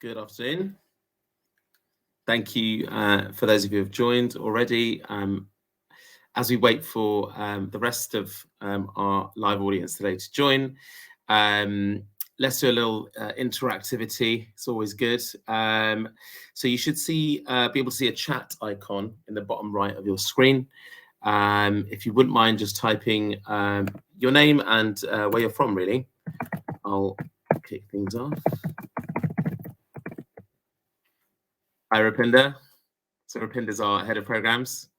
Good afternoon. Thank you for those of you who have joined already. As we wait for the rest of our live audience today to join, let's do a little interactivity. It's always good. So you should be able to see a chat icon in the bottom right of your screen. If you wouldn't mind just typing your name and where you're from, really, I'll kick things off. Hi, Rupinder. So Rupinder's our head of programs.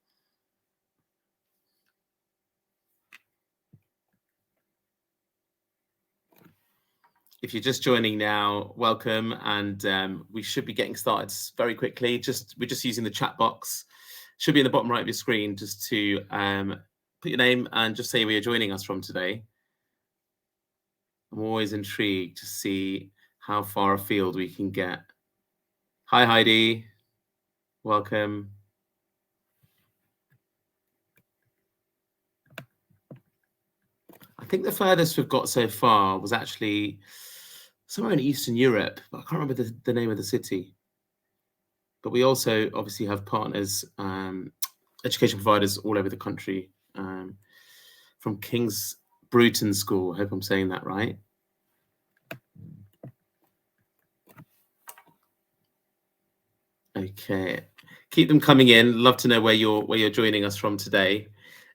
If you're just joining now, welcome, and we should be getting started very quickly. We're just using the chat box. Should be in the bottom right of your screen, just to put your name and just say where you're joining us from today. I'm always intrigued to see how far afield we can get. Hi, Heidi. Welcome. I think the furthest we've got so far was actually somewhere in Eastern Europe, but I can't remember the name of the city. But we also obviously have partners, education providers all over the country, from King's Bruton School. I hope I'm saying that right. Okay, keep them coming in. Love to know where you're joining us from today.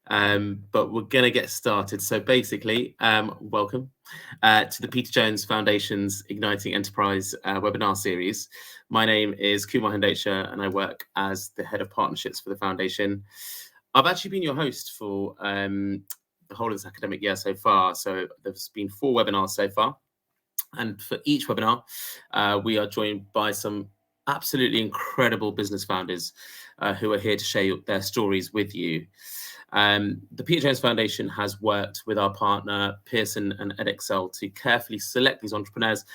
But we're going to get started. So basically, welcome to the Peter Jones Foundation's Igniting Enterprise webinar series. My name is Kumar Hendecha, and I work as the head of partnerships for the foundation. I've actually been your host for the whole of this academic year so far. So there's been 4 webinars so far. And for each webinar, we are joined by some absolutely incredible business founders who are here to share their stories with you. The Peter Jones Foundation has worked with our partner Pearson and Edexcel to carefully select these entrepreneurs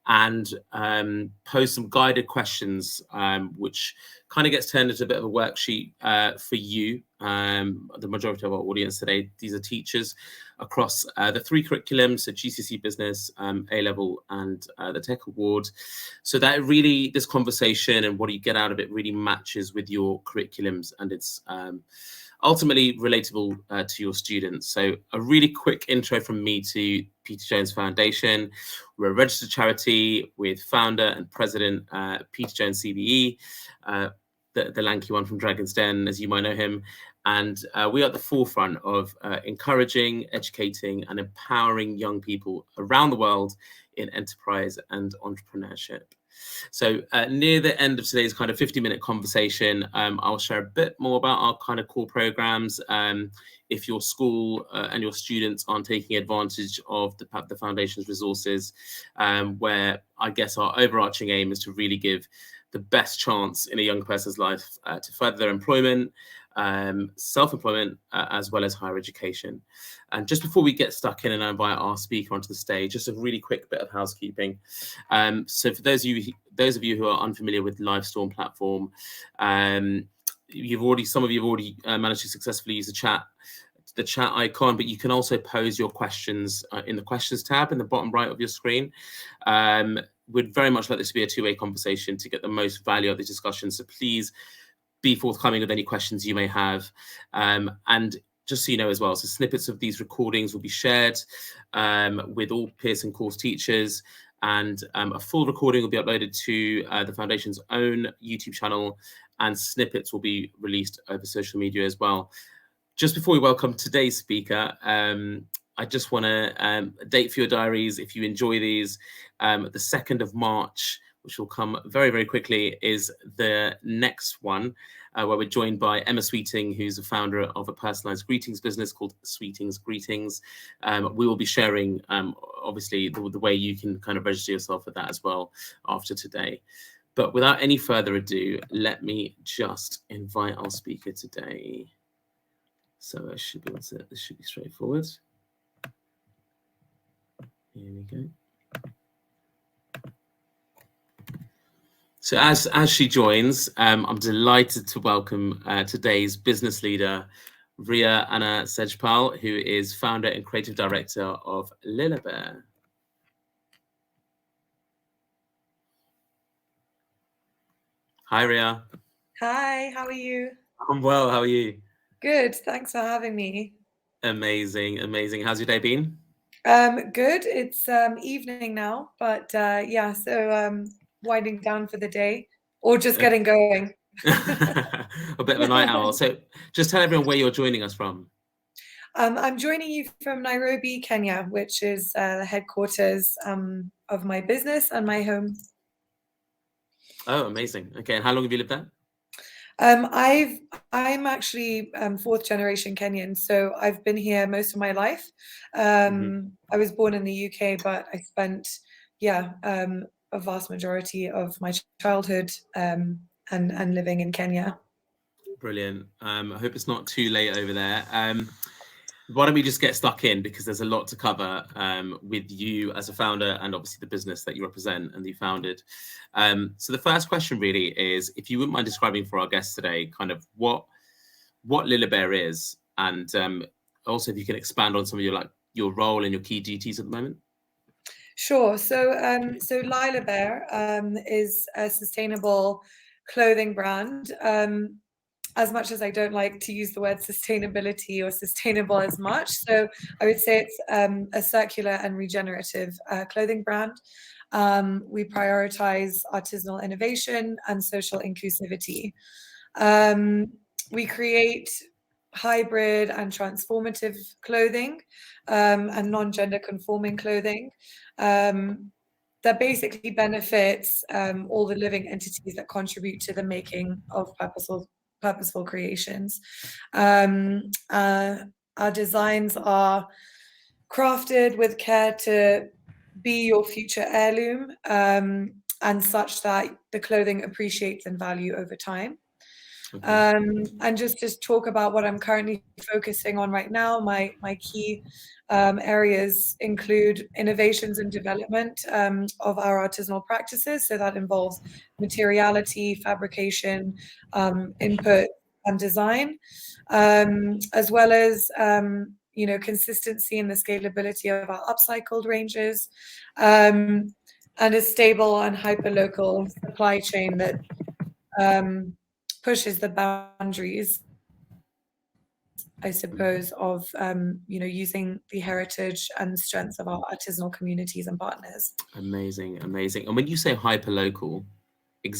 and pose some guided questions, which kind of gets turned into a bit of a worksheet for you. The majority of our audience today, these are teachers across the 3 curriculums, so GCSE Business, A-Level, and the Tech Award. So that really, this conversation and what you get out of it really matches with your curriculums, and it's ultimately relatable to your students. So a really quick intro from me to Peter Jones Foundation. We're a registered charity with founder and president Peter Jones CBE, the lanky one from Dragon's Den, as you might know him. And we are at the forefront of encouraging, educating, and empowering young people around the world in enterprise and entrepreneurship. So near the end of today's kind of 50-minute conversation, I'll share a bit more about our kind of core programs. If your school and your students aren't taking advantage of the foundation's resources, where I guess our overarching aim is to really give the best chance in a young person's life to further their employment, self-employment, as well as higher education. And just before we get stuck in and I invite our speaker onto the stage, just a really quick bit of housekeeping. So for those of you who are unfamiliar with Livestorm platform, some of you have already managed to successfully use the chat icon, but you can also pose your questions in the questions tab in the bottom right of your screen. We'd very much like this to be a 2-way conversation to get the most value out of the discussion. So please be forthcoming with any questions you may have. And just so you know as well, so snippets of these recordings will be shared with all Pearson course teachers, and a full recording will be uploaded to the Foundation's own YouTube channel, and snippets will be released over social media as well. Just before we welcome today's speaker, I just want to date for your diaries, if you enjoy these, the 2nd of March, which will come very, very quickly, is the next one, where we're joined by Emma Sweeting, who's a founder of a personalized greetings business called Sweeting's Greetings. We will be sharing, obviously, the way you can kind of register yourself for that as well after today. But without any further ado, let me just invite our speaker today. So I should be able to, this should be straightforward. Here we go. So as she joins, I'm delighted to welcome today's business leader, Ria Anna Sejpal, who is founder and creative director of Lilabare. Hi, Ria. Hi, how are you? I'm well. How are you? Good, thanks for having me. Amazing, amazing. How's your day been? Good. It's evening now, but yeah, so winding down for the day or just Uh, getting going. a bit of a night owl. So just tell everyone where you're joining us from. I'm joining you from Nairobi, Kenya, which is the headquarters of my business and my home. Oh, amazing. Okay, and how long have you lived there? I'm actually fourth generation Kenyan, so I've been here most of my life. Hmm. I was born in the UK, but I spent, yeah, a vast majority of my childhood and living in Kenya. Brilliant. I hope it's not too late over there. Why don't we just get stuck in because there's a lot to cover with you as a founder and obviously the business that you represent and you founded. So the first question really is, if you wouldn't mind describing for our guests today, kind of what Lilabare is, and also if you can expand on some of your role and your key duties at the moment. Sure. So Lilabare is a sustainable clothing brand. As much as I don't like to use the word sustainability or sustainable as much, so I would say it's a circular and regenerative clothing brand. We prioritize artisanal innovation and social inclusivity. We create hybrid and transformative clothing and non-gender conforming clothing that basically benefits all the living entities that contribute to the making of purposeful creations. Um, uh, our designs are crafted with care to be your future heirloom and such that the clothing appreciates in value over time. Okay. And just to talk about what I'm currently focusing on right now, my key areas include innovations and development of our artisanal practices. So that involves materiality, fabrication, input, and design, as well as consistency and the scalability of our upcycled ranges, and a stable and hyperlocal supply chain that um, pushes the boundaries, I suppose, of using the heritage and strengths of our artisanal communities and partners. Amazing, amazing. And when you say hyper local,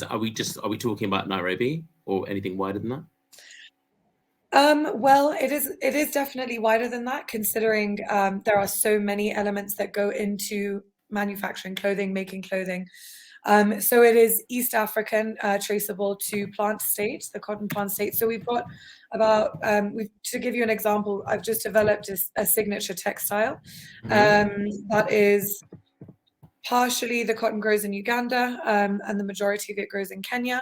are we talking about Nairobi or anything wider than that? Well, it is definitely wider than that, considering there are so many elements that go into manufacturing clothing, making clothing. So it is East African, traceable to plant state, the cotton plant state. So we've got about, to give you an example, I've just developed a signature textile Hmm. that is partially the cotton grows in Uganda, and the majority of it grows in Kenya.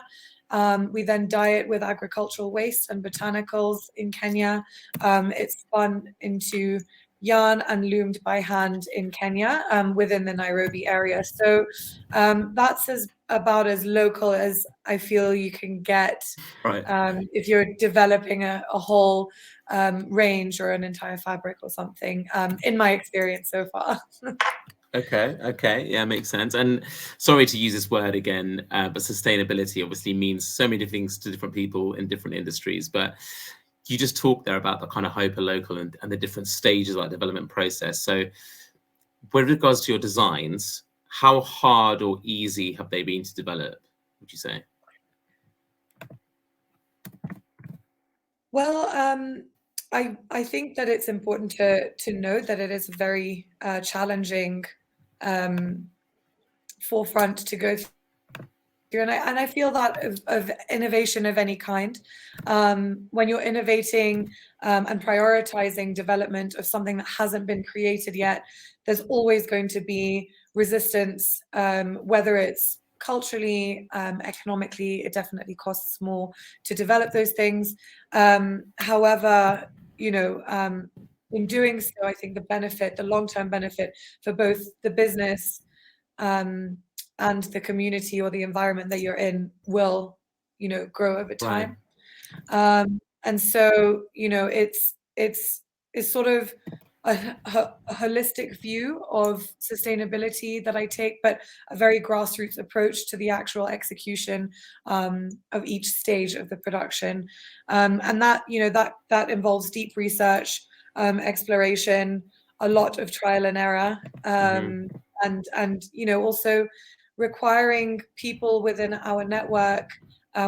We then dye it with agricultural waste and botanicals in Kenya. It's spun into yarn and loomed by hand in Kenya within the Nairobi area. So that's about as local as I feel you can get Right. if you're developing a whole range or an entire fabric or something, in my experience so far. Okay. Okay. Yeah, makes sense. And sorry to use this word again, but sustainability obviously means so many different things to different people in different industries. But you just talked there about the kind of hyper local and the different stages of that development process. So, with regards to your designs, how hard or easy have they been to develop, would you say? Well, I think that it's important to note that it is a very challenging um, forefront to go through, and I feel that of innovation of any kind, when you're innovating and prioritizing development of something that hasn't been created yet, there's always going to be resistance, whether it's culturally, economically, it definitely costs more to develop those things. However, in doing so, I think the long-term benefit for both the business um, and the community or the environment that you're in will, grow over Right. time. And so, it's sort of a holistic view of sustainability that I take, but a very grassroots approach to the actual execution of each stage of the production. And that, that involves deep research, exploration, a lot of trial and error, and also requiring people within our network,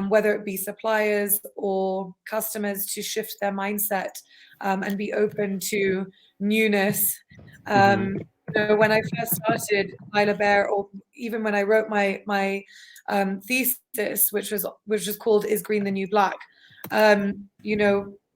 whether it be suppliers or customers, to shift their mindset and be open to newness. When I first started Lilabare, or even when I wrote my thesis, which was called "Is Green the New Black?"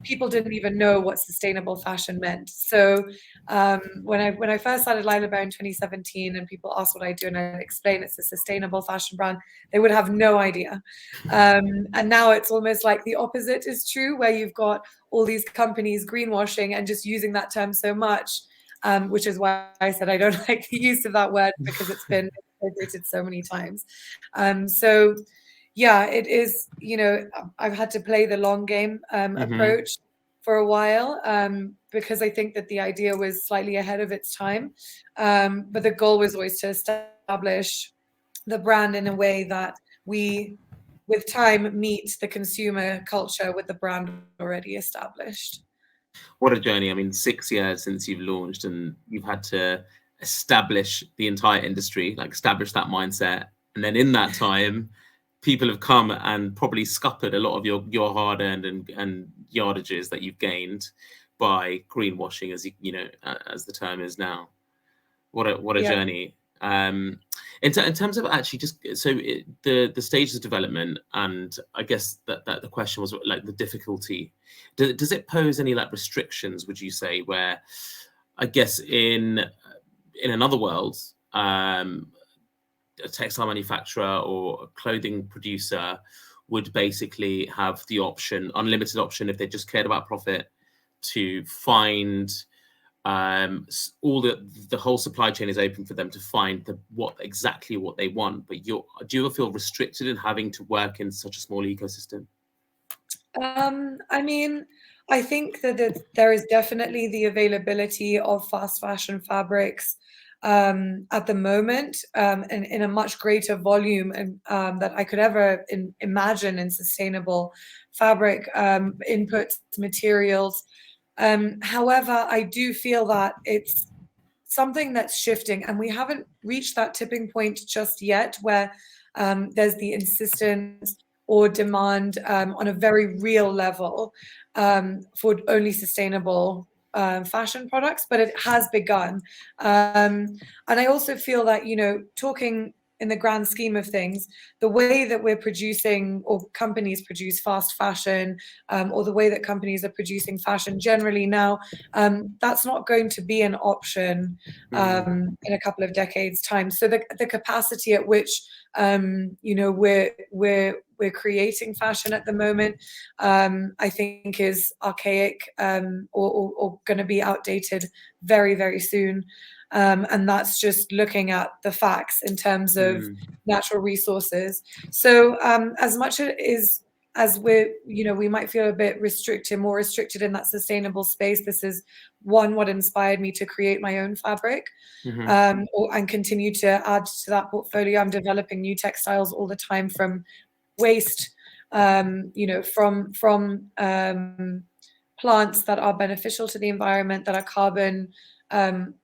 People didn't even know what sustainable fashion meant. So when I first started Lilabare in 2017, and people asked what I do, and I explain it's a sustainable fashion brand, they would have no idea. And now it's almost like the opposite is true, where you've got all these companies greenwashing and just using that term so much, which is why I said I don't like the use of that word, because it's been incorporated so many times. So yeah, it is, I've had to play the long game approach for a while, because I think that the idea was slightly ahead of its time. But the goal was always to establish the brand in a way that we, with time, meet the consumer culture with the brand already established. What a journey. I mean, 6 years since you've launched, and you've had to establish the entire industry, like establish that mindset. And then in that time, people have come and probably scuppered a lot of your hard-earned and yardages that you've gained by greenwashing, as the term is now. What a Yeah. journey. In terms of actually the stages of development, and I guess that the question was like the difficulty. Does it pose any like restrictions, would you say, where I guess in another world, a textile manufacturer or a clothing producer would basically have the option, unlimited option, if they just cared about profit, to find all the whole supply chain is open for them to find exactly what they want. But do you ever feel restricted in having to work in such a small ecosystem? I mean, I think that there is definitely the availability of fast fashion fabrics at the moment, in a much greater volume that I could ever imagine in sustainable fabric inputs, materials. However, I do feel that it's something that's shifting, and we haven't reached that tipping point just yet, where there's the insistence or demand on a very real level for only sustainable fashion products, but it has begun. And I also feel that, talking in the grand scheme of things, the way that we're producing, or companies produce fast fashion, or the way that companies are producing fashion generally now, that's not going to be an option in a couple of decades' time. So the capacity at which we're creating fashion at the moment, I think is archaic, or going to be outdated very, very soon. And that's just looking at the facts in terms of natural resources. So as much as we might feel a bit more restricted in that sustainable space, this is what inspired me to create my own fabric, and continue to add to that portfolio. I'm developing new textiles all the time from waste, from plants that are beneficial to the environment, that are carbon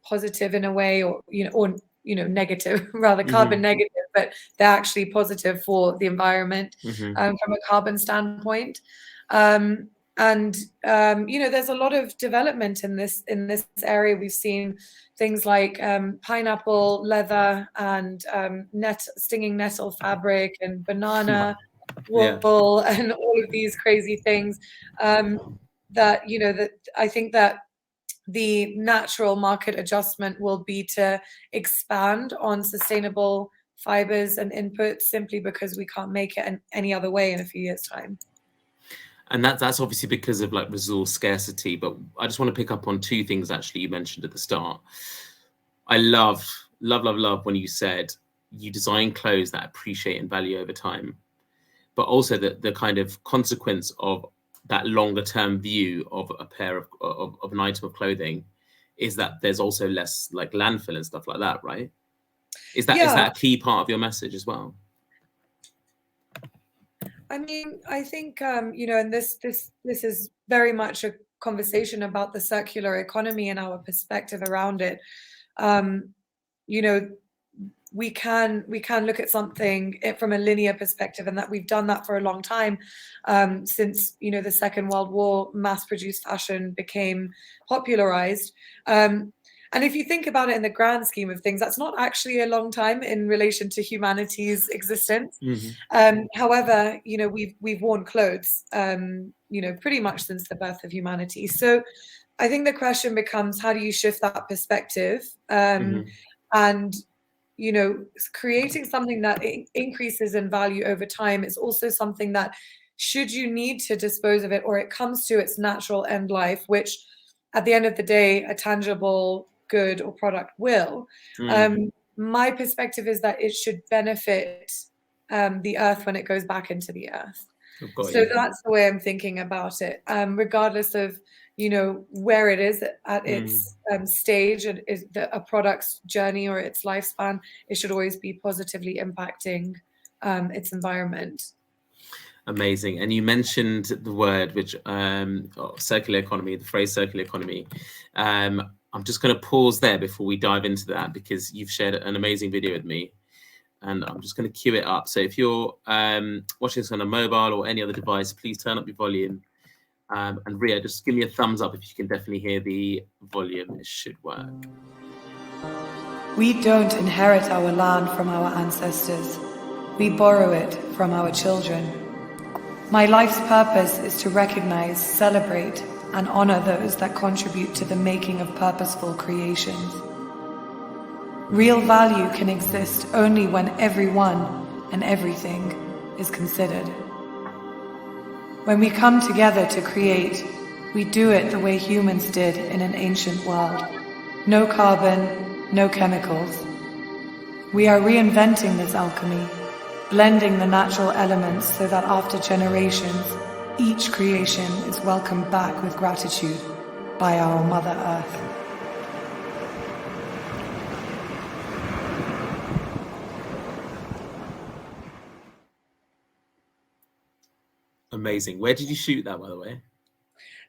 positive in a way, or negative, rather carbon negative, but they're actually positive for the environment from a carbon standpoint. There's a lot of development in this area. We've seen things like pineapple leather, and stinging nettle fabric, and banana wool, and all of these crazy things. That I think that the natural market adjustment will be to expand on sustainable fibers and inputs, simply because we can't make it any other way in a few years' time. And that's obviously because of like resource scarcity. But I just want to pick up on two things actually you mentioned at the start. I love when you said you design clothes that appreciate in value over time, but also the kind of consequence of that longer term view of a pair of an item of clothing is that there's also less like landfill and stuff like that, right? Is that Yeah, a key part of your message as well? I mean, I think and this is very much a conversation about the circular economy and our perspective around it. Um, you know, we can look at something from a linear perspective, and that we've done that for a long time, since the Second World War. Mass-produced fashion became popularized, and if you think about it in the grand scheme of things, that's not actually a long time in relation to humanity's existence. However, we've worn clothes, pretty much since the birth of humanity. So I think the question becomes, how do you shift that perspective? And creating something that increases in value over time is also something that, should you need to dispose of it, or it comes to its natural end life, which at the end of the day, a tangible good or product will. My perspective is that it should benefit the earth when it goes back into the earth. So that's the way I'm thinking about it, regardless of where it is at its stage, and is a product's journey or its lifespan. It should always be positively impacting its environment. Amazing. And you mentioned the word, which circular economy, the phrase circular economy. I'm just going to pause there before we dive into that, because you've shared an amazing video with me, and I'm just going to cue it up. So if you're watching this on a mobile or any other device, please turn up your volume. And Ria, just give me a thumbs up if you can definitely hear the volume. It should work. We don't inherit our land from our ancestors. We borrow it from our children. My life's purpose is to recognize, celebrate, and honor those that contribute to the making of purposeful creations. Real value can exist only when everyone and everything is considered. When we come together to create, we do it the way humans did in an ancient world. No carbon, no chemicals. We are reinventing this alchemy, blending the natural elements so that after generations, each creation is welcomed back with gratitude by our Mother Earth. Amazing. Where did you shoot that, by the way?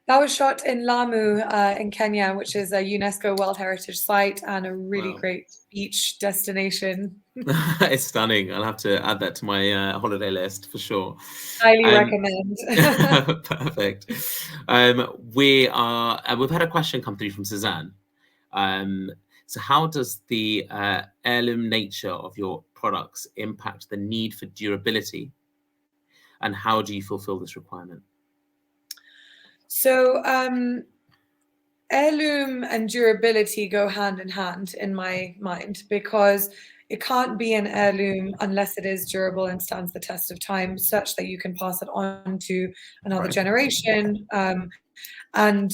That was shot in Lamu in Kenya, which is a UNESCO World Heritage Site and a really great beach destination. It's stunning. I'll have to add that to my holiday list for sure. Highly recommend. Perfect. We've had a question come through from Suzanne. So how does the heirloom nature of your products impact the need for durability? And how do you fulfill this requirement? So heirloom and durability go hand in hand in my mind, because it can't be an heirloom unless it is durable and stands the test of time, such that you can pass it on to another generation. And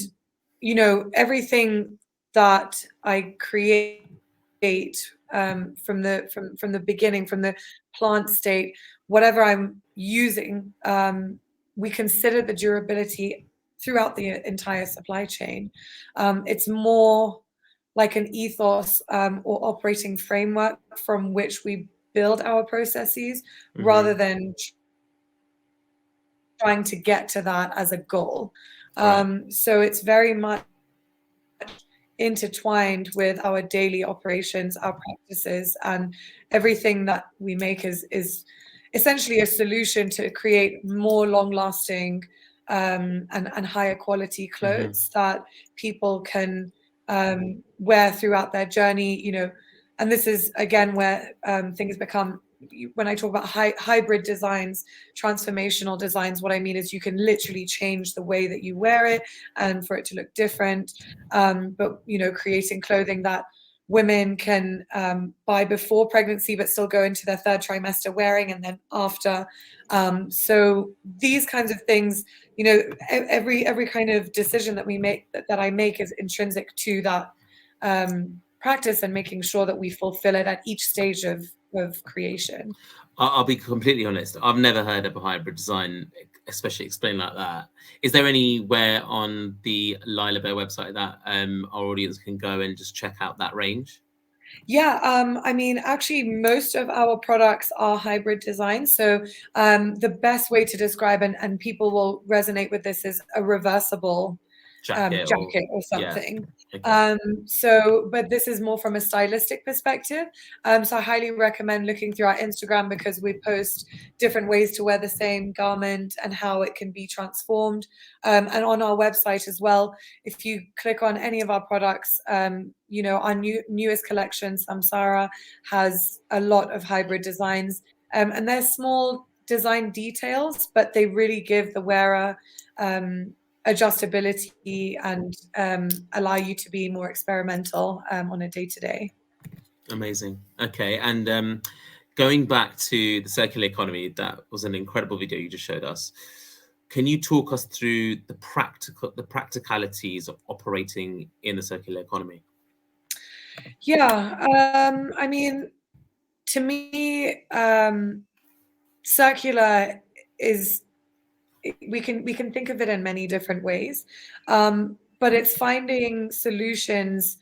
everything that I create from the beginning, from the plant state, whatever I'm using, we consider the durability throughout the entire supply chain. It's more like an ethos or operating framework from which we build our processes, rather than trying to get to that as a goal. So it's very much intertwined with our daily operations, our practices, and everything that we make is essentially a solution to create more long-lasting and higher quality clothes that people can wear throughout their journey. And this is again where things become, when I talk about hybrid designs, transformational designs, what I mean is you can literally change the way that you wear it and for it to look different. But creating clothing that women can buy before pregnancy but still go into their third trimester wearing, and then after. So these kinds of things, every kind of decision that we make, that I make, is intrinsic to that practice, and making sure that we fulfill it at each stage of creation. I'll be completely honest. I've never heard of a hybrid design especially explain like that. Is there anywhere on the Lilabare website that our audience can go and just check out that range? Yeah, I mean, actually, most of our products are hybrid design. So the best way to describe, and people will resonate with this, is a reversible Jacket or yeah. something. Okay. But this is more from a stylistic perspective. So I highly recommend looking through our Instagram, because we post different ways to wear the same garment and how it can be transformed. And on our website as well, if you click on any of our products, you know, our newest collection, Samsara, has a lot of hybrid designs. And they're small design details, but they really give the wearer adjustability and allow you to be more experimental on a day-to-day. Amazing. Okay, and going back to the circular economy, that was an incredible video you just showed us. Can you talk us through the practicalities of operating in the circular economy? Yeah, I mean, to me, circular is, we can think of it in many different ways, but it's finding solutions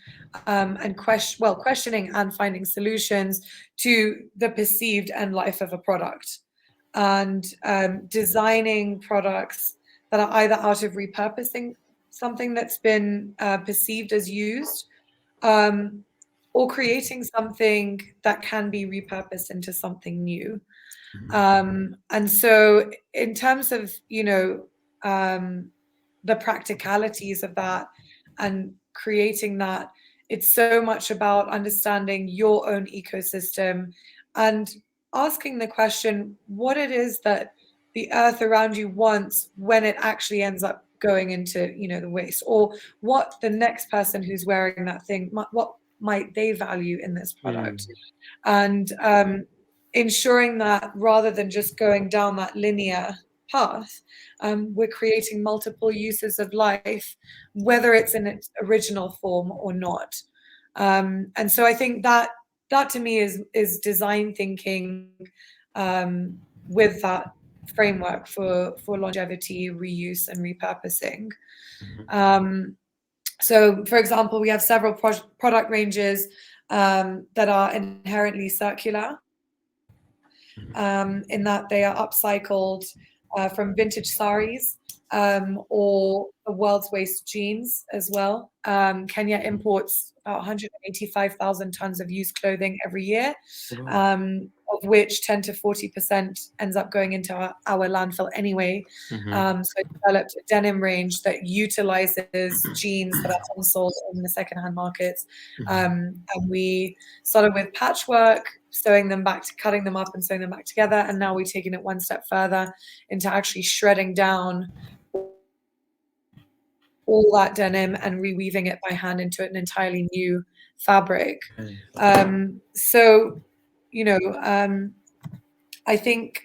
and questioning and finding solutions to the perceived end life of a product, and designing products that are either out of repurposing something that's been perceived as used, or creating something that can be repurposed into something new. And so in terms of, you know, the practicalities of that and creating that, it's so much about understanding your own ecosystem and asking the question, what it is that the earth around you wants when it actually ends up going into, you know, the waste, or what the next person who's wearing that thing, what might they value in this product. And ensuring that rather than just going down that linear path, we're creating multiple uses of life, whether it's in its original form or not. And so I think that to me is design thinking, with that framework for longevity, reuse, and repurposing. So, for example, we have several product ranges that are inherently circular, in that they are upcycled from vintage saris, or the world's waste jeans as well. Kenya imports about 185,000 tons of used clothing every year, of which 10 to 40% ends up going into our landfill anyway. So I developed a denim range that utilizes jeans that are unsold in the secondhand markets. And we started with patchwork, sewing them back to cutting them up and sewing them back together. And now we're taking it one step further into actually shredding down all that denim and reweaving it by hand into an entirely new fabric. So, you know, I think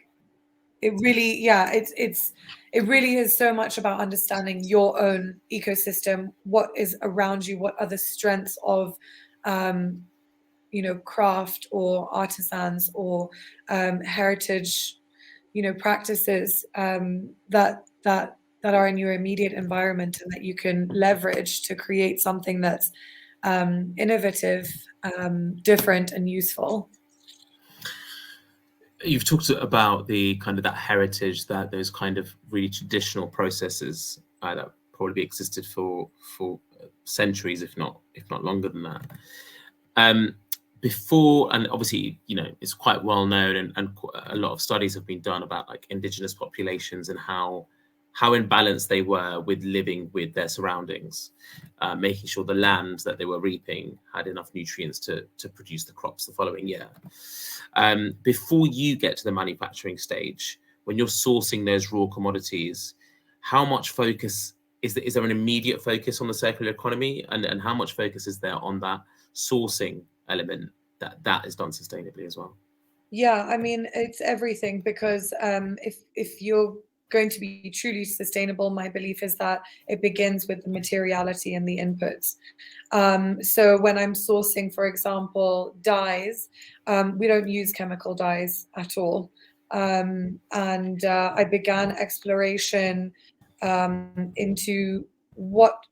it really, yeah, it really is so much about understanding your own ecosystem, what is around you, what are the strengths of, you know, craft or artisans or heritage, you know, practices that are in your immediate environment and that you can leverage to create something that's innovative, different, and useful. You've talked about the kind of that heritage, that those kind of really traditional processes that probably existed for centuries, if not longer than that. Before, and obviously, you know, it's quite well known, and a lot of studies have been done about like indigenous populations and how imbalanced they were with living with their surroundings, making sure the land that they were reaping had enough nutrients to produce the crops the following year. Before you get to the manufacturing stage, when you're sourcing those raw commodities, how much focus is there an immediate focus on the circular economy, and how much focus is there on that sourcing element that is done sustainably as well? Yeah, I mean, it's everything, because if you're going to be truly sustainable, my belief is that it begins with the materiality and the inputs. So when I'm sourcing, for example, dyes, we don't use chemical dyes at all. and I began exploration into what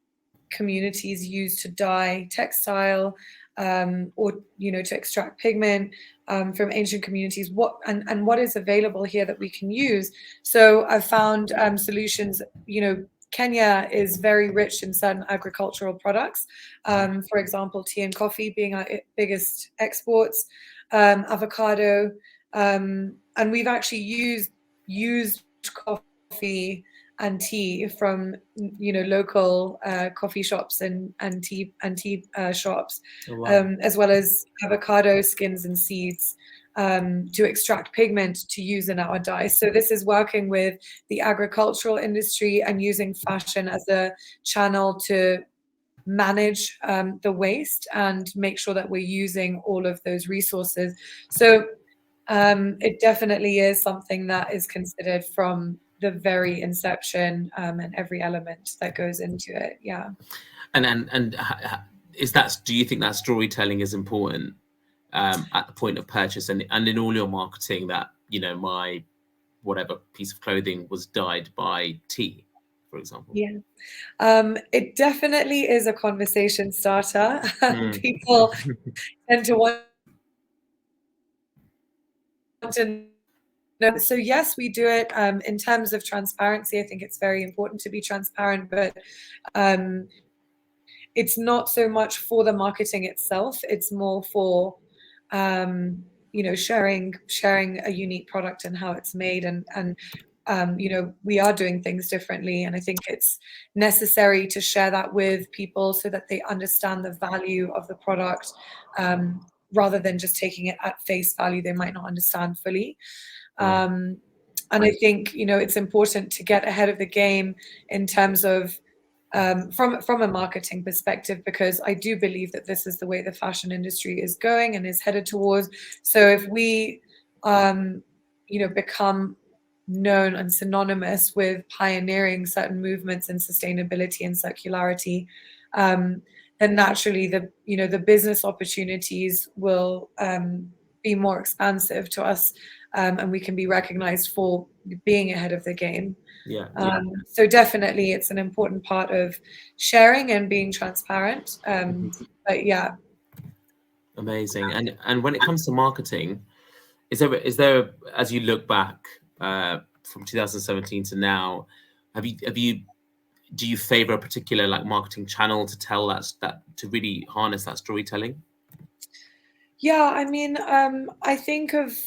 communities use to dye textile, or to extract pigment from ancient communities, and what is available here that we can use. So I found solutions. Kenya is very rich in certain agricultural products. For example, tea and coffee being our biggest exports, avocado, and we've actually used coffee and tea from local coffee shops and tea shops, Oh, wow. as well as avocado skins and seeds, to extract pigment to use in our dyes. So this is working with the agricultural industry and using fashion as a channel to manage the waste and make sure that we're using all of those resources. So it definitely is something that is considered from the very inception, and every element that goes into it. Yeah. And do you think that storytelling is important at the point of purchase and in all your marketing, that my whatever piece of clothing was dyed by tea, for example? Yeah. It definitely is a conversation starter. Mm. People tend to want to know. So yes, we do it in terms of transparency. I think it's very important to be transparent, but it's not so much for the marketing itself. It's more for sharing a unique product and how it's made, and we are doing things differently, and I think it's necessary to share that with people so that they understand the value of the product, rather than just taking it at face value. They might not understand fully. Yeah. And I think it's important to get ahead of the game in terms of from a marketing perspective, because I do believe that this is the way the fashion industry is going and is headed towards. So if we become known and synonymous with pioneering certain movements in sustainability and circularity, then naturally the business opportunities will be more expansive to us, and we can be recognized for being ahead of the game. Yeah. So definitely it's an important part of sharing and being transparent. But yeah. Amazing. And when it comes to marketing, is there as you look back from 2017 to now, do you favor a particular marketing channel to tell that to really harness that storytelling? Yeah, I mean, I think of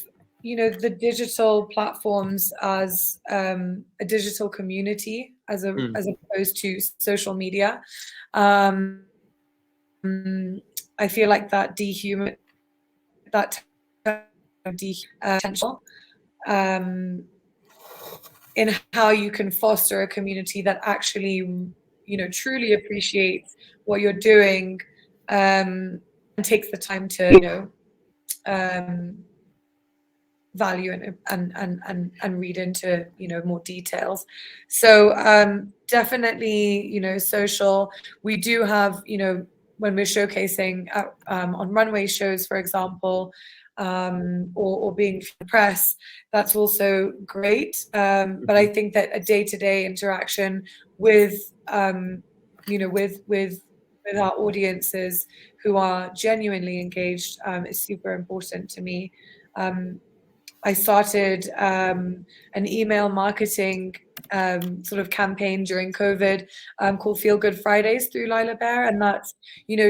the digital platforms as a digital community, as opposed to social media. I feel like that potential in how you can foster a community that actually truly appreciates what you're doing, and takes the time to value and read into more details. So definitely social. We do have when we're showcasing on runway shows, for example, or being for the press, that's also great. But I think that a day-to-day interaction with with our audiences who are genuinely engaged is super important to me. I started an email marketing sort of campaign during COVID, called Feel Good Fridays through Lilabare, and that's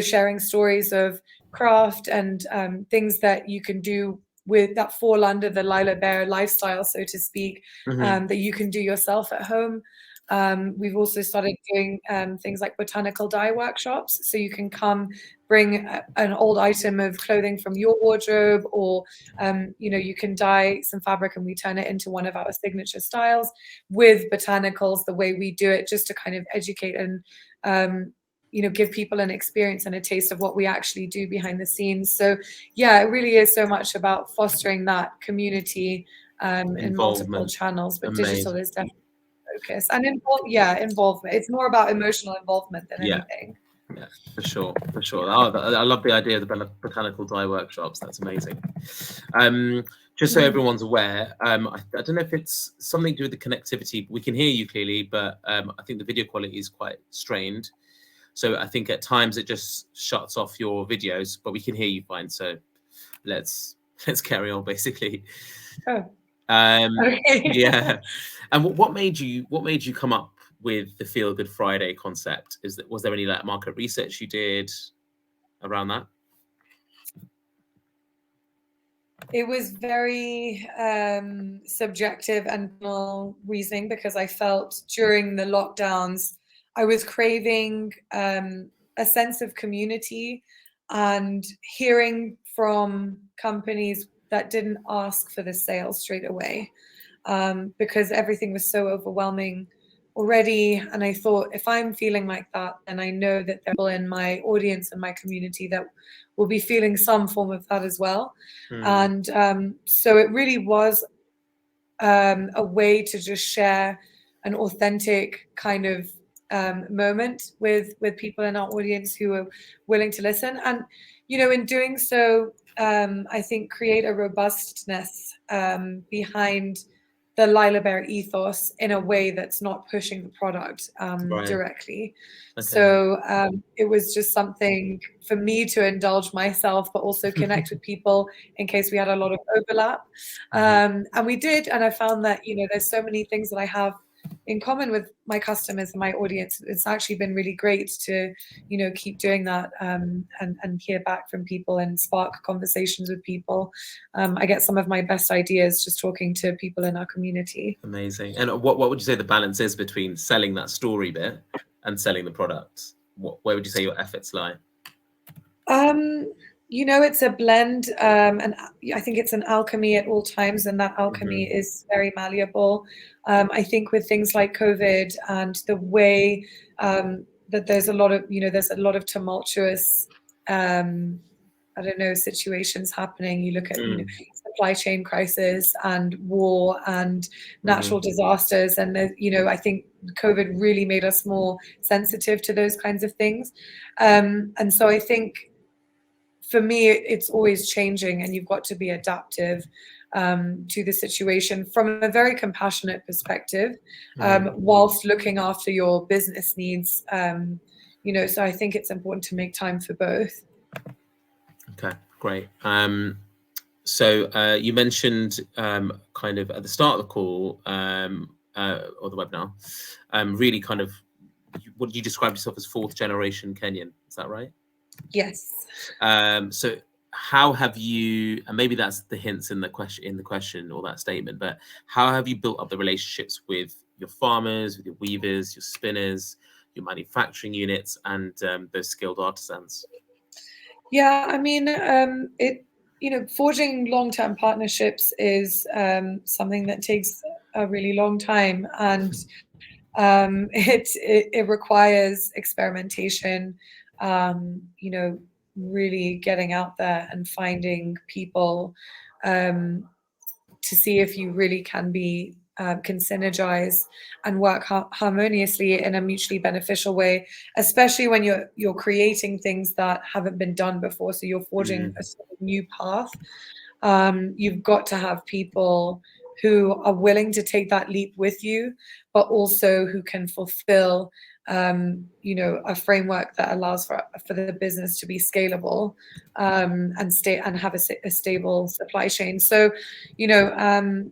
sharing stories of craft and things that you can do with that fall under the Lilabare lifestyle, so to speak, that you can do yourself at home. We've also started doing things like botanical dye workshops, so you can come bring an old item of clothing from your wardrobe, or you can dye some fabric and we turn it into one of our signature styles with botanicals the way we do it, just to kind of educate and give people an experience and a taste of what we actually do behind the scenes. So yeah, it really is so much about fostering that community in multiple channels, but digital is definitely focus and involvement. It's more about emotional involvement than anything. Yeah, for sure, for sure. Oh, I love the idea of the botanical dye workshops. That's amazing. Just so everyone's aware, I don't know if it's something to do with the connectivity. We can hear you clearly, but I think the video quality is quite strained. So I think at times it just shuts off your videos, but we can hear you fine. So let's carry on, basically. Oh, okay. Yeah. And what made you come up with the Feel Good Friday concept? Was there any like market research you did around that? It was very subjective and personal reasoning, because I felt during the lockdowns I was craving a sense of community and hearing from companies that didn't ask for the sale straight away, because everything was so overwhelming already. And I thought, if I'm feeling like that, then I know that there are people in my audience and my community that will be feeling some form of that as well. And so it really was a way to just share an authentic kind of moment with people in our audience who are willing to listen. And, you know, in doing so, I think create a robustness behind the Lilabare ethos in a way that's not pushing the product directly. Okay. So it was just something for me to indulge myself, but also connect with people in case we had a lot of overlap. And we did, and I found that, you know, there's so many things that I have in common with my customers and my audience. It's actually been really great to, you know, keep doing that and hear back from people and spark conversations with people. I get some of my best ideas just talking to people in our community. Amazing. And what would you say the balance is between selling that story bit and selling the product? Where would you say your efforts lie? You know, it's a blend, and I think it's an alchemy at all times, and that alchemy is very malleable. I think with things like COVID and the way that there's a lot of tumultuous, I don't know, situations happening. You look at, you know, supply chain crisis and war and natural disasters, and you know, I think COVID really made us more sensitive to those kinds of things, and so I think, for me, it's always changing, and you've got to be adaptive to the situation from a very compassionate perspective, whilst looking after your business needs. You know, so I think it's important to make time for both. Okay, great. So you mentioned kind of at the start of the call or the webinar, really kind of, what did you describe yourself as, fourth generation Kenyan? Is that right? Yes. So how have you, and maybe that's the hints in the question or that statement, but how have you built up the relationships with your farmers, with your weavers, your spinners, your manufacturing units, and those skilled artisans? Yeah, I mean, you know, forging long-term partnerships is something that takes a really long time, and it requires experimentation. You know, really getting out there and finding people to see if you really can synergize and work harmoniously in a mutually beneficial way, especially when you're creating things that haven't been done before. So you're forging a sort of new path. You've got to have people who are willing to take that leap with you, but also who can fulfill you know, a framework that allows for the business to be scalable and have a stable supply chain. So, you know,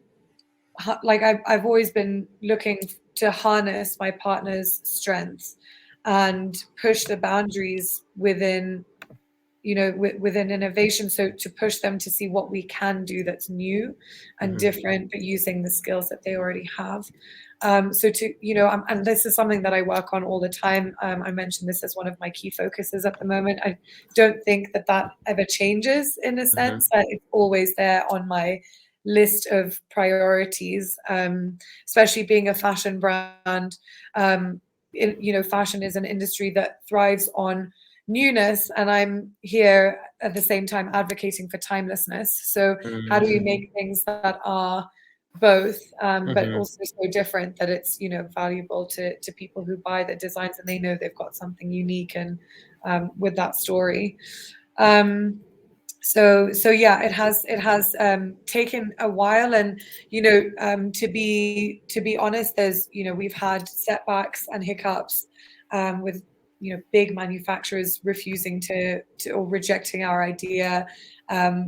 like I've always been looking to harness my partner's strengths and push the boundaries within, you know, within innovation. So to push them to see what we can do that's new and different, but using the skills that they already have. So to, you know, and this is something that I work on all the time. I mentioned this as one of my key focuses at the moment. I don't think that ever changes, in a sense that it's always there on my list of priorities, especially being a fashion brand. You know, fashion is an industry that thrives on newness, and I'm here at the same time advocating for timelessness. So how do we make things that are both, but also so different that it's, you know, valuable to people who buy the designs and they know they've got something unique and with that story. So yeah, it has taken a while, and you know, to be honest, there's, you know, we've had setbacks and hiccups with, you know, big manufacturers refusing to or rejecting our idea,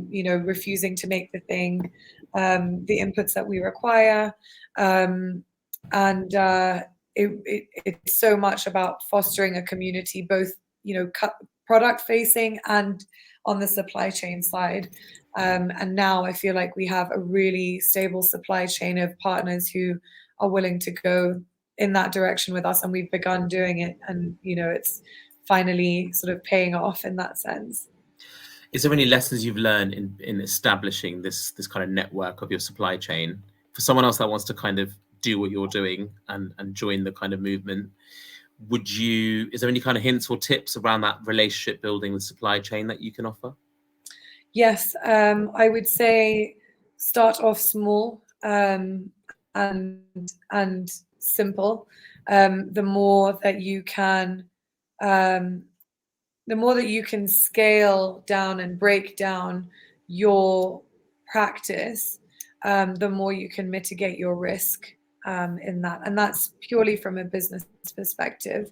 you know, refusing to make the thing, the inputs that we require, and it's so much about fostering a community, both, you know, product facing and on the supply chain side. And now I feel like we have a really stable supply chain of partners who are willing to go in that direction with us, and we've begun doing it, and you know, it's finally sort of paying off in that sense. Is there any lessons you've learned in establishing this kind of network of your supply chain for someone else that wants to kind of do what you're doing and join the kind of movement? Is there any kind of hints or tips around that relationship building with supply chain that you can offer? Yes, I would say start off small, and simple. The more that you can, um, the more that you can scale down and break down your practice, the more you can mitigate your risk in that. And that's purely from a business perspective.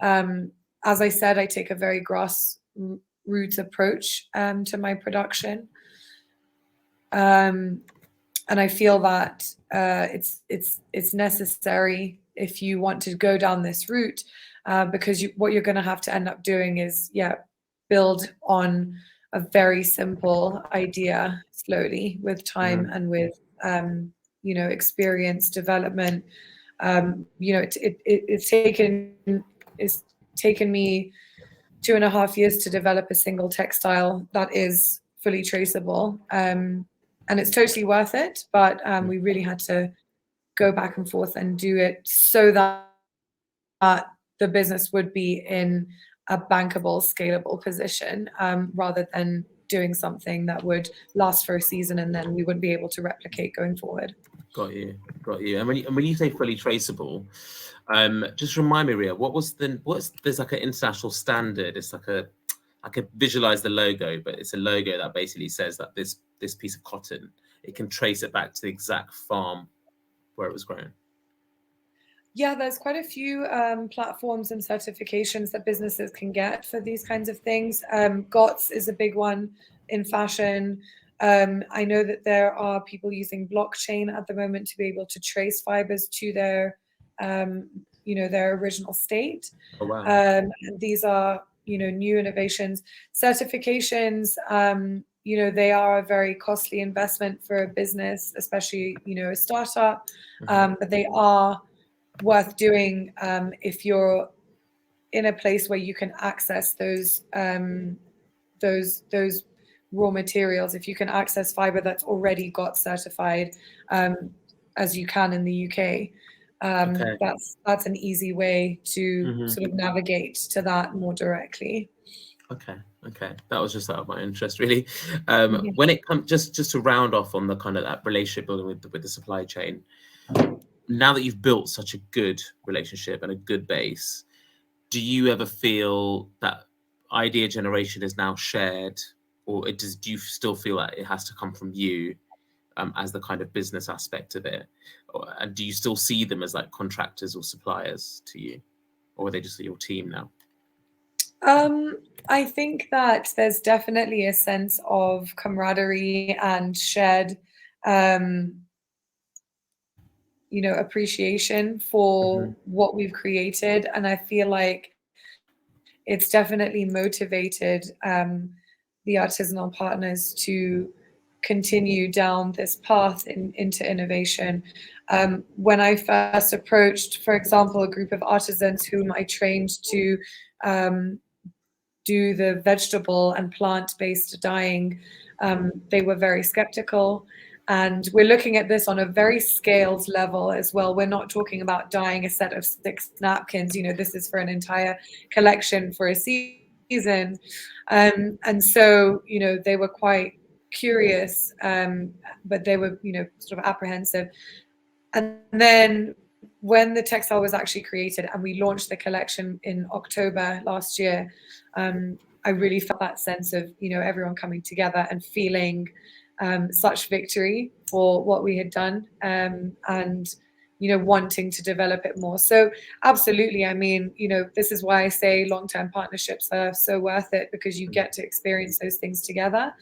As I said, I take a very grassroots approach to my production. And I feel that it's necessary if you want to go down this route, because what you're going to have to end up doing is, yeah, build on a very simple idea slowly with time and with you know, experience development. You know, it's taken me 2.5 years to develop a single textile that is fully traceable. And it's totally worth it, but we really had to go back and forth and do it so that the business would be in a bankable, scalable position, rather than doing something that would last for a season and then we wouldn't be able to replicate going forward. Got you. And when you say fully traceable, just remind me, Ria, there's like an international standard. It's like I can visualize the logo, but it's a logo that basically says that this piece of cotton, it can trace it back to the exact farm where it was grown. Yeah, there's quite a few platforms and certifications that businesses can get for these kinds of things. GOTS is a big one in fashion. I know that there are people using blockchain at the moment to be able to trace fibers to their, you know, their original state. Oh, wow. These are, you know, new innovations. Certifications, you know, they are a very costly investment for a business, especially, you know, a startup, but they are worth doing if you're in a place where you can access those raw materials. If you can access fiber that's already got certified, as you can in the UK, Okay. that's an easy way to sort of navigate to that more directly. Okay. That was just out of my interest, really. Yeah. When it comes, just to round off on the kind of that relationship building with the supply chain, now that you've built such a good relationship and a good base, do you ever feel that idea generation is now shared, or do you still feel that it has to come from you as the kind of business aspect of it? And do you still see them as like contractors or suppliers to you, or are they just your team now? I think that there's definitely a sense of camaraderie and shared, you know, appreciation for what we've created. And I feel like it's definitely motivated the artisanal partners to continue down this path into innovation. When I first approached, for example, a group of artisans whom I trained to do the vegetable and plant-based dyeing, they were very skeptical. And we're looking at this on a very scaled level as well. We're not talking about dyeing a set of 6 napkins. You know, this is for an entire collection for a season. And so, you know, they were quite curious, but they were, sort of apprehensive. And then when the textile was actually created and we launched the collection in October last year, I really felt that sense of, everyone coming together and feeling such victory for what we had done, and wanting to develop it more. So absolutely, I mean, this is why I say long-term partnerships are so worth it, because you get to experience those things together.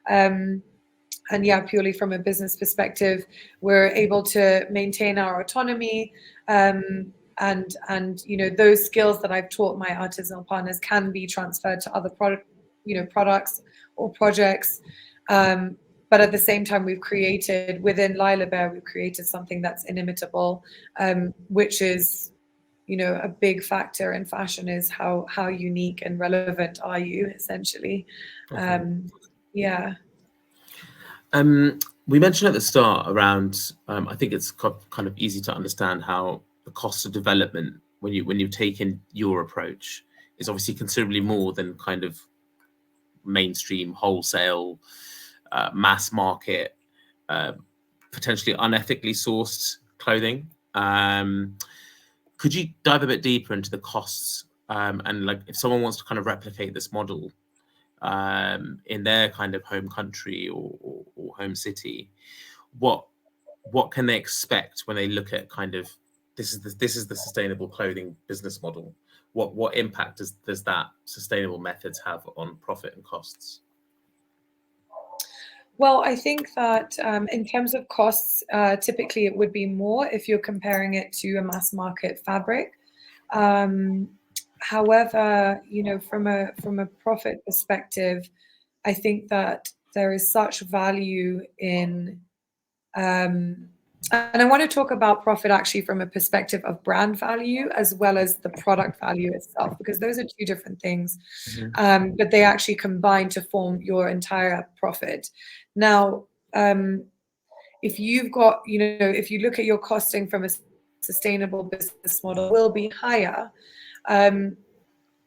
And yeah, purely from a business perspective, we're able to maintain our autonomy, and those skills that I've taught my artisanal partners can be transferred to other products or projects. But at the same time, we've created within Lilabare, we've created something that's inimitable, which is, a big factor in fashion, is how unique and relevant are you, essentially. Yeah. We mentioned at the start around, I think it's kind of easy to understand how the cost of development when you've taken your approach is obviously considerably more than kind of mainstream wholesale, mass market, potentially unethically sourced clothing. Could you dive a bit deeper into the costs, and like if someone wants to kind of replicate this model in their kind of home country or home city, what can they expect when they look at kind of this is the sustainable clothing business model? What impact does that sustainable methods have on profit and costs? Well, I think that in terms of costs, typically it would be more if you're comparing it to a mass market fabric. However, from a profit perspective, I think that there is such value in, and I want to talk about profit actually from a perspective of brand value as well as the product value itself, because those are two different things, but they actually combine to form your entire profit. Now, if you've got, if you look at your costing from a sustainable business model, will be higher.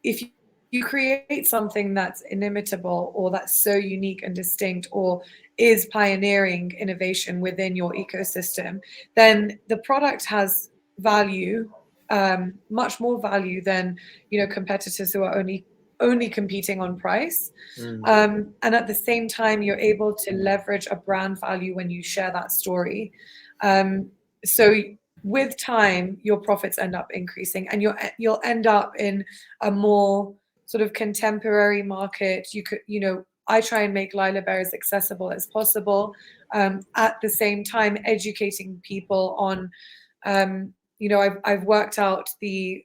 If you create something that's inimitable or that's so unique and distinct or is pioneering innovation within your ecosystem, then the product has value, much more value than competitors who are only competing on price. And at the same time, you're able to leverage a brand value when you share that story. So with time, your profits end up increasing, and you'll end up in a more sort of contemporary market. I try and make Lilabare as accessible as possible, at the same time educating people on, I've worked out the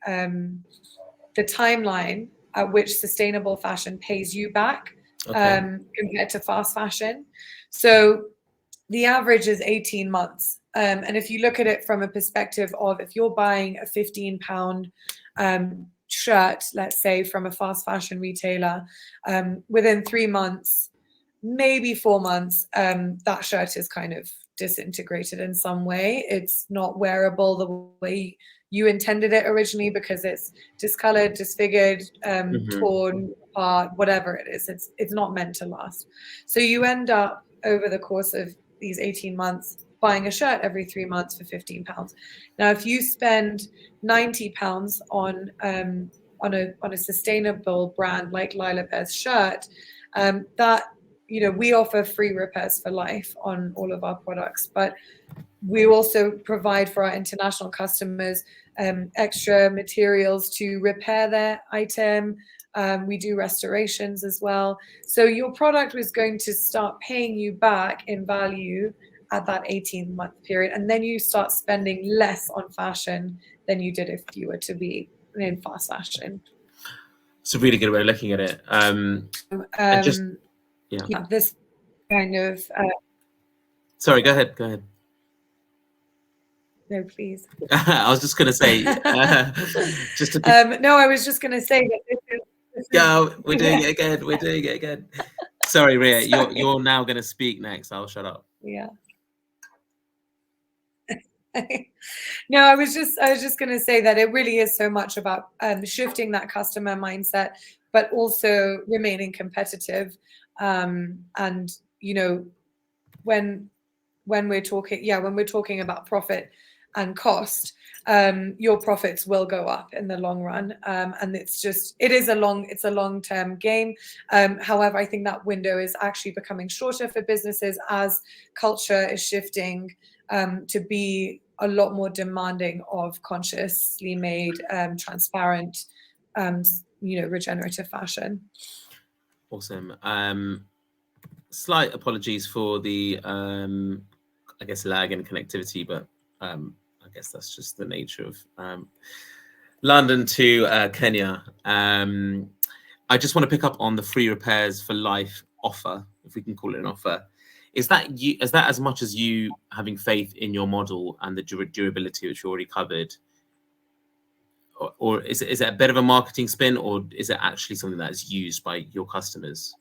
timeline at which sustainable fashion pays you back, compared to fast fashion. So the average is 18 months. And if you look at it from a perspective of, if you're buying a £15 shirt, let's say, from a fast fashion retailer, within 3 months, maybe 4 months, that shirt is kind of disintegrated in some way. It's not wearable the way you intended it originally, because it's discolored, disfigured, torn apart, whatever it is. It's not meant to last. So you end up over the course of these 18 months buying a shirt every 3 months for £15. Now, if you spend £90 on a sustainable brand like Lilabare's shirt, that we offer free repairs for life on all of our products, but we also provide for our international customers extra materials to repair their item. We do restorations as well. So your product was going to start paying you back in value at that 18-month period. And then you start spending less on fashion than you did if you were to be in fast fashion. It's a really good way of looking at it. This kind of... Sorry, go ahead. No, please. I was just going to say, just to no, I was just going to say that this is, we're doing it again. We're doing it again. Sorry, Ria, you're now going to speak next. I'll shut up. Yeah. No, I was just going to say that it really is so much about shifting that customer mindset, but also remaining competitive, and when we're talking about profit and cost, your profits will go up in the long run, and it's a long-term game. However, I think that window is actually becoming shorter for businesses as culture is shifting to be a lot more demanding of consciously made, transparent, regenerative fashion. Awesome. Slight apologies for the I guess lag and connectivity, but I guess that's just the nature of London to Kenya. I just want to pick up on the free repairs for life offer, if we can call it an offer. Is that as much as you having faith in your model and the durability, which you already covered, or is it a bit of a marketing spin, or is it actually something that is used by your customers?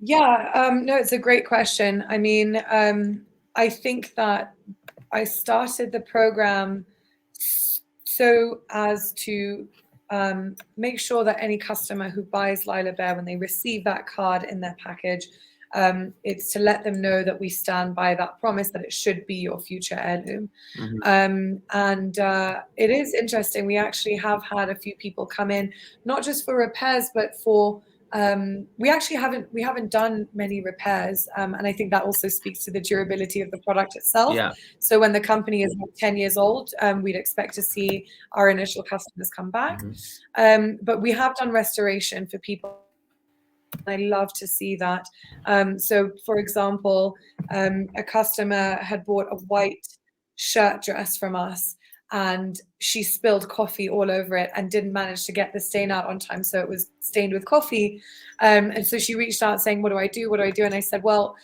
Yeah, no, it's a great question. I mean, I think that I started the program so as to make sure that any customer who buys Lilabare, when they receive that card in their package, it's to let them know that we stand by that promise that it should be your future heirloom. And it is interesting. We actually have had a few people come in, not just for repairs, but for we haven't done many repairs, and I think that also speaks to the durability of the product itself. Yeah. So when the company is 10 years old, we'd expect to see our initial customers come back. But we have done restoration for people. I love to see that. So, for example, a customer had bought a white shirt dress from us, and she spilled coffee all over it and didn't manage to get the stain out on time, so it was stained with coffee. And so she reached out saying, what do I do? What do I do? And I said, well,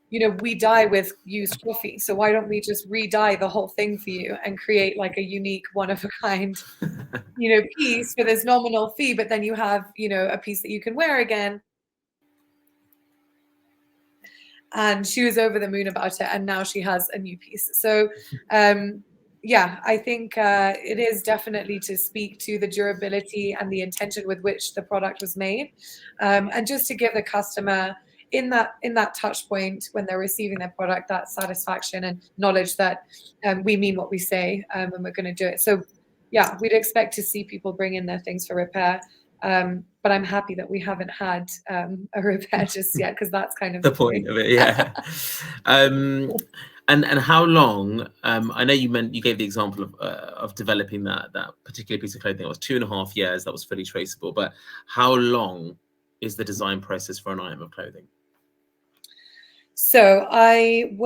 we dye with used coffee, so why don't we just re-dye the whole thing for you and create like a unique, one-of-a-kind piece for this nominal fee, but then you have a piece that you can wear again. And she was over the moon about it, and now she has a new piece. So yeah, I think it is definitely to speak to the durability and the intention with which the product was made, and just to give the customer in that touch point when they're receiving their product, that satisfaction and knowledge that we mean what we say, and we're going to do it. So yeah, we'd expect to see people bring in their things for repair. But I'm happy that we haven't had a repair just yet, because that's kind of the point of it. Yeah. And how long? I know you gave the example of developing that particular piece of clothing. It was 2.5 years. That was fully traceable. But how long is the design process for an item of clothing? So I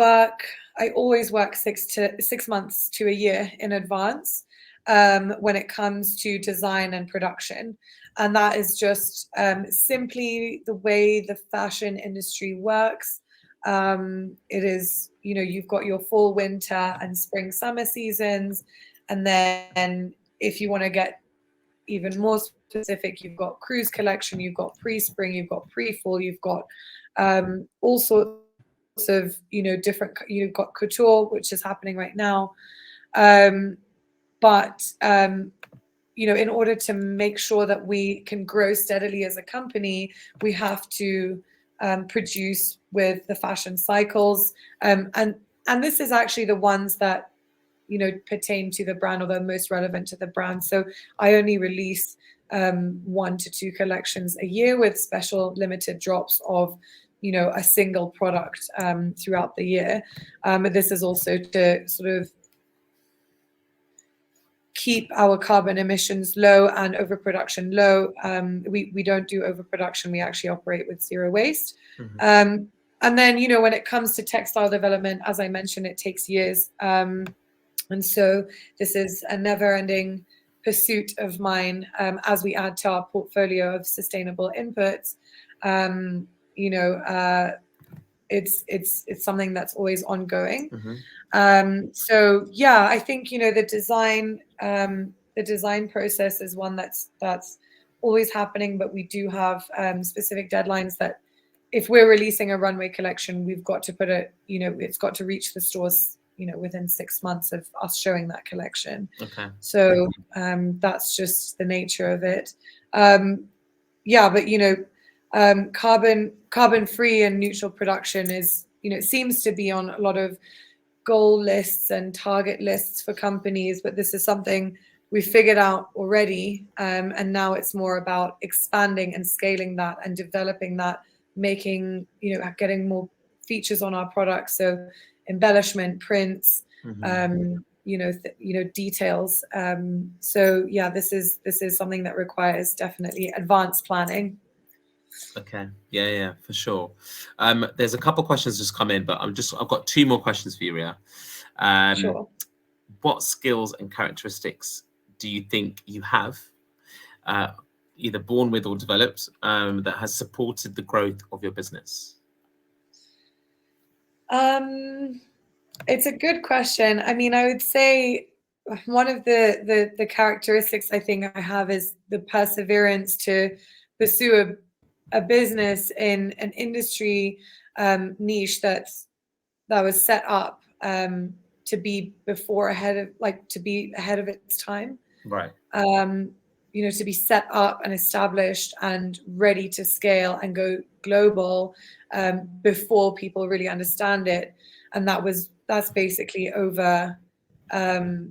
always work 6 months to a year in advance when it comes to design and production. And that is just simply the way the fashion industry works. It is, you've got your fall, winter, and spring, summer seasons. And then if you want to get even more specific, you've got cruise collection, you've got pre-spring, you've got pre-fall, you've got all sorts of, different, you've got couture, which is happening right now. But in order to make sure that we can grow steadily as a company, we have to produce with the fashion cycles. And this is actually the ones that, pertain to the brand, or the most relevant to the brand. So I only release 1 to 2 collections a year with special limited drops of, a single product throughout the year. But this is also to sort of keep our carbon emissions low and overproduction low. We don't do overproduction. We actually operate with zero waste. And then, when it comes to textile development, as I mentioned, it takes years. And so this is a never-ending pursuit of mine as we add to our portfolio of sustainable inputs. It's something that's always ongoing. So yeah, I think the design process is one that's always happening, but we do have specific deadlines that if we're releasing a runway collection, we've got to put it, it's got to reach the stores, within 6 months of us showing that collection. Okay. So that's just the nature of it. yeah, but carbon free and neutral production is, it seems to be on a lot of goal lists and target lists for companies, but this is something we figured out already, and now it's more about expanding and scaling that and developing that, making, getting more features on our products, so embellishment, prints, details. So yeah, this is something that requires definitely advanced planning. Okay. Yeah, for sure. There's a couple questions just come in, but I've got two more questions for you, Ria. Sure. What skills and characteristics do you think you have, either born with or developed, that has supported the growth of your business? It's a good question. I mean, I would say one of the characteristics I think I have is the perseverance to pursue a business in an industry niche that was set up to be ahead of its time. Right. To be set up and established and ready to scale and go global before people really understand it. And that's basically over, through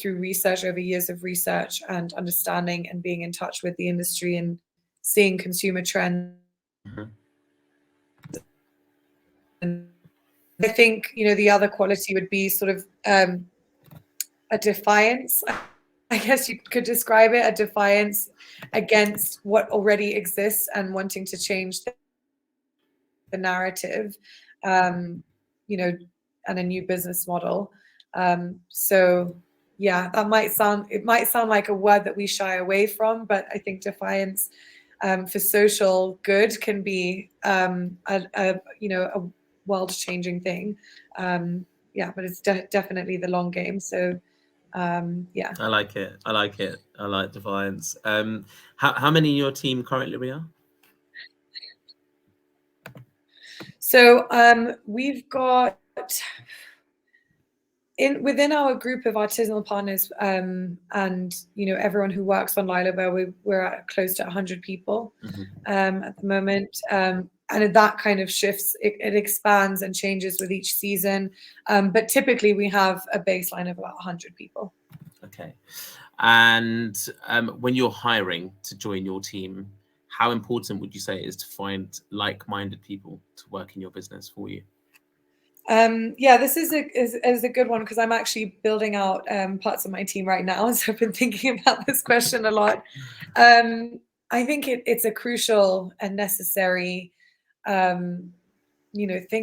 research, over years of research and understanding and being in touch with the industry and seeing consumer trends. And I think, the other quality would be sort of a defiance. I guess you could describe it, a defiance against what already exists and wanting to change the narrative, and a new business model. So yeah, it might sound like a word that we shy away from, but I think defiance for social good can be a world-changing thing. But it's definitely the long game. So yeah. I like it. I like defiance. How many in your team currently, Ria? So we've got within our group of artisanal partners, and everyone who works on Lilabare, we're at close to 100 people at the moment. And that kind of shifts, it expands and changes with each season. But typically we have a baseline of about 100 people. Okay. And when you're hiring to join your team, how important would you say it is to find like-minded people to work in your business for you? This is a good one, because I'm actually building out parts of my team right now. So I've been thinking about this question a lot. I think it's a crucial and necessary thing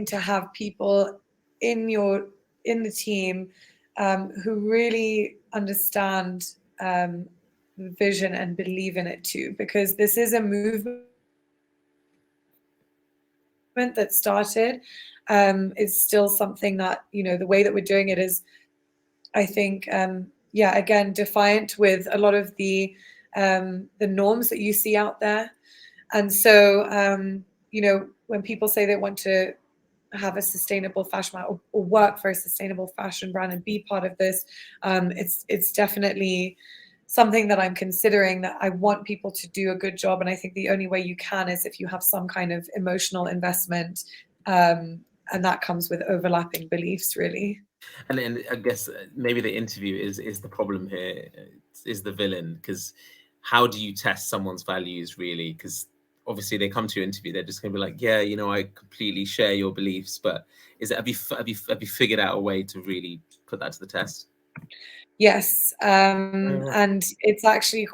to have people in the team who really understand the vision and believe in it too, because this is a movement that started. It's still something that, the way that we're doing it is, I think, again, defiant with a lot of the norms that you see out there. And so, when people say they want to have a sustainable fashion brand, or work for a sustainable fashion brand and be part of this, it's definitely something that I'm considering, that I want people to do a good job. And I think the only way you can is if you have some kind of emotional investment, and that comes with overlapping beliefs, really. And I guess maybe the interview is the problem here, is the villain, because how do you test someone's values, really? Because obviously they come to your interview, they're just going to be like, yeah, I completely share your beliefs, but have you figured out a way to really put that to the test? Yes, and it's actually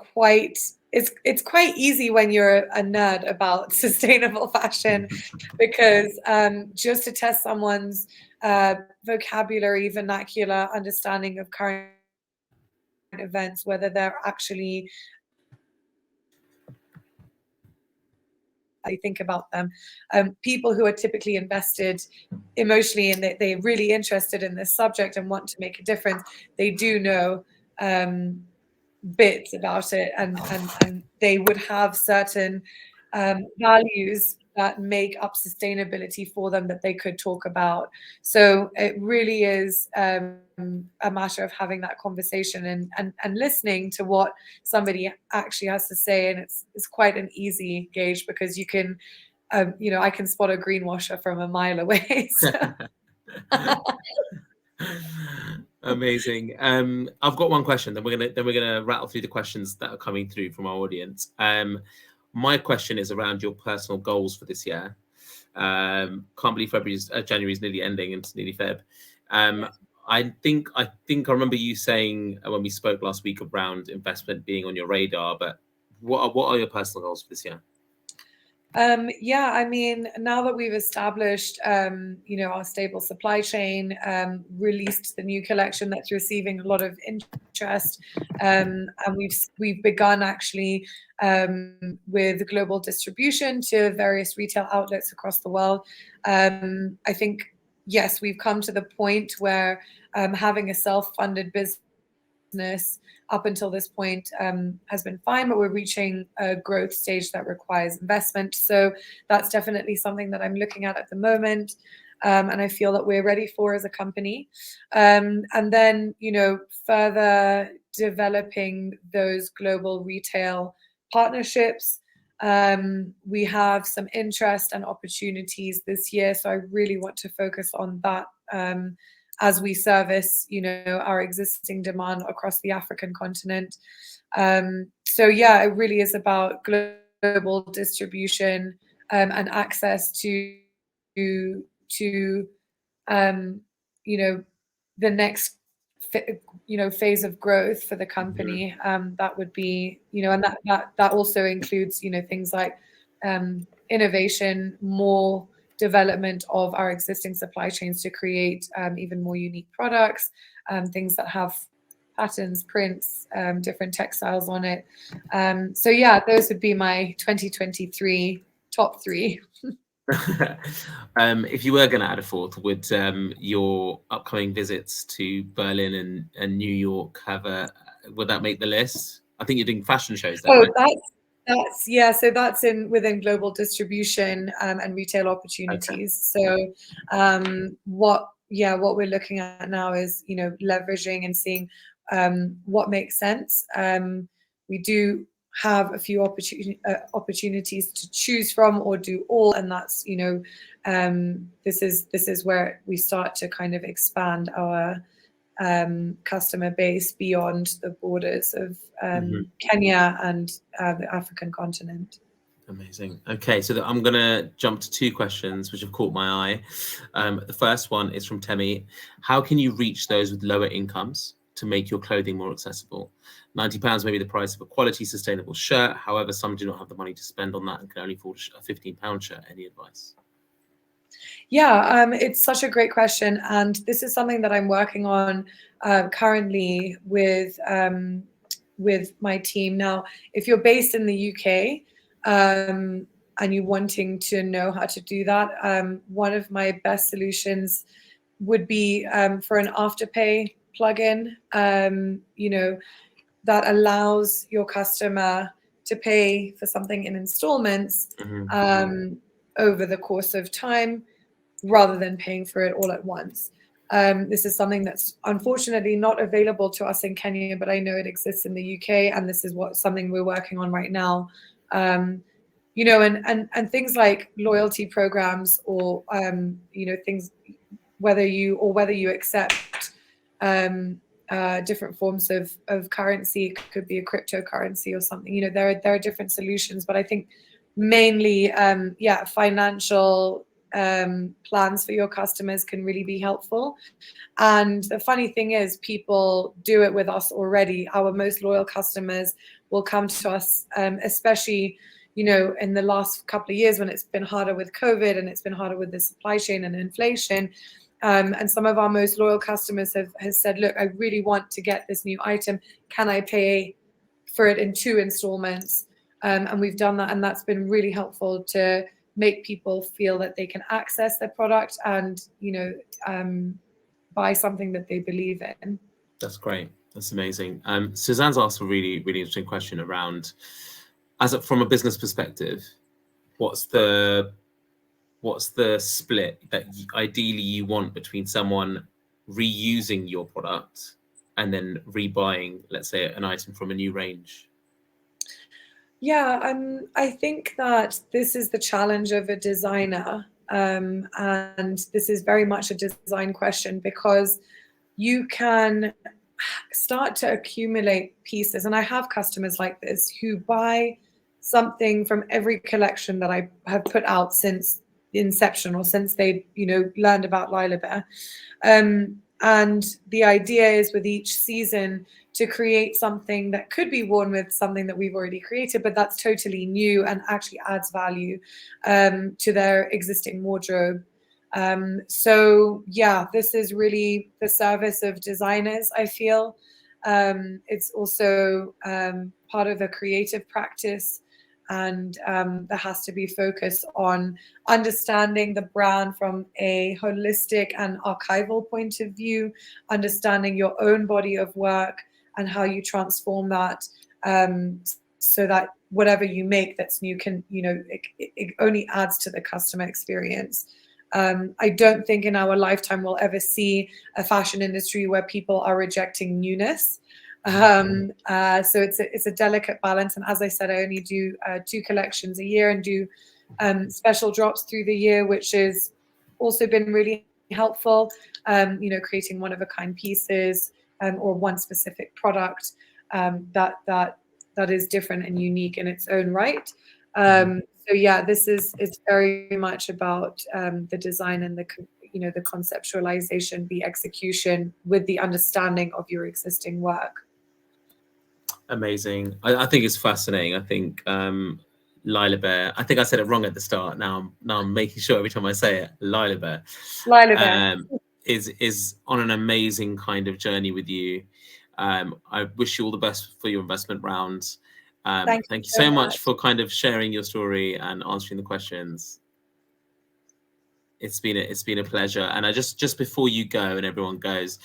it's quite easy when you're a nerd about sustainable fashion, because just to test someone's vocabulary, vernacular understanding of current events, whether they're actually I think about them, people who are typically invested emotionally and they're really interested in this subject and want to make a difference, they do know bits about it, and they would have certain values that make up sustainability for them that they could talk about. So it really is a matter of having that conversation and listening to what somebody actually has to say. And it's quite an easy gauge because you can, I can spot a greenwasher from a mile away. So. Amazing. I've got one question. Then we're gonna rattle through the questions that are coming through from our audience. My question is around your personal goals for this year. Can't believe January is nearly ending and it's nearly Feb. I think I remember you saying when we spoke last week around investment being on your radar. But what are your personal goals for this year? Yeah, I mean, now that we've established, our stable supply chain, released the new collection that's receiving a lot of interest, and we've begun actually with global distribution to various retail outlets across the world. I think, yes, we've come to the point where having a self-funded business up until this point has been fine, but we're reaching a growth stage that requires investment. So that's definitely something that I'm looking at the moment, and I feel that we're ready for as a company. And then, further developing those global retail partnerships. We have some interest and opportunities this year, so I really want to focus on that as we service, our existing demand across the African continent. So yeah, it really is about global distribution and access to the next phase of growth for the company. That would be, and that also includes, things like innovation, more development of our existing supply chains to create even more unique products, things that have patterns, prints, different textiles on it. So yeah, those would be my 2023 top 3. If you were going to add a fourth, would your upcoming visits to Berlin and New York would that make the list? I think you're doing fashion shows there, right? So that's within global distribution and retail opportunities. Okay. So what we're looking at now is leveraging and seeing what makes sense. We do have a few opportunities to choose from or do all, and that's this is where we start to kind of expand our customer base beyond the borders of Kenya and the African continent. Amazing. Okay, so I'm going to jump to 2 questions which have caught my eye. The first one is from Temi. How can you reach those with lower incomes to make your clothing more accessible? £90 may be the price of a quality, sustainable shirt. However, some do not have the money to spend on that and can only afford a £15 shirt. Any advice? Yeah, it's such a great question, and this is something that I'm working on currently with my team. Now, if you're based in the UK and you're wanting to know how to do that, one of my best solutions would be for an Afterpay plugin. That allows your customer to pay for something in installments over the course of time, rather than paying for it all at once. This is something that's unfortunately not available to us in Kenya, but I know it exists in the UK, and this is something we're working on right now. And things like loyalty programs or things, whether you accept different forms of currency. It could be a cryptocurrency or something. There are different solutions, but I think mainly financial plans for your customers can really be helpful. And the funny thing is, people do it with us already. Our most loyal customers will come to us, especially in the last couple of years when it's been harder with COVID and it's been harder with the supply chain and inflation. And some of our most loyal customers have said, look, I really want to get this new item. Can I pay for it in 2 installments? And we've done that, and that's been really helpful to make people feel that they can access their product and buy something that they believe in. That's great. That's amazing. Suzanne's asked a really, really interesting question around, from a business perspective, what's the what's the split that ideally you want between someone reusing your product and then rebuying, let's say, an item from a new range? Yeah, I think that this is the challenge of a designer, and this is very much a design question, because you can start to accumulate pieces. And I have customers like this who buy something from every collection that I have put out since the inception, or since they, learned about Lilabare. And the idea is with each season to create something that could be worn with something that we've already created, but that's totally new and actually adds value to their existing wardrobe. So yeah, this is really the service of designers, I feel. It's also part of a creative practice, and there has to be focus on understanding the brand from a holistic and archival point of view, understanding your own body of work and how you transform that, so that whatever you make that's new can, it only adds to the customer experience. I don't think in our lifetime we'll ever see a fashion industry where people are rejecting newness. So it's a delicate balance. And as I said, I only do 2 collections a year, and do special drops through the year, which has also been really helpful. Creating one-of-a-kind pieces, or one specific product that is different and unique in its own right. So yeah, it's very much about the design and the conceptualization, the execution with the understanding of your existing work. Amazing. I think it's fascinating. I think Lilabare, I think I said it wrong at the start. Now I'm making sure every time I say it. Lilabare is on an amazing kind of journey with you. I wish you all the best for your investment round. Thank you so much for kind of sharing your story and answering the questions. It's been a pleasure. And I just before you go and everyone goes,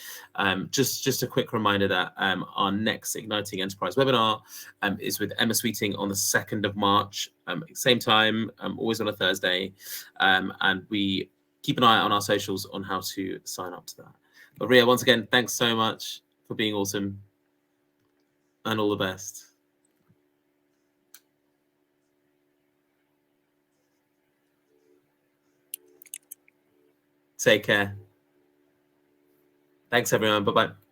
just a quick reminder that our next Igniting Enterprise webinar is with Emma Sweeting on the 2nd of March, same time, always on a Thursday, and we keep an eye on our socials on how to sign up to that. But Ria, once again, thanks so much for being awesome, and all the best. Take care. Thanks, everyone. Bye-bye.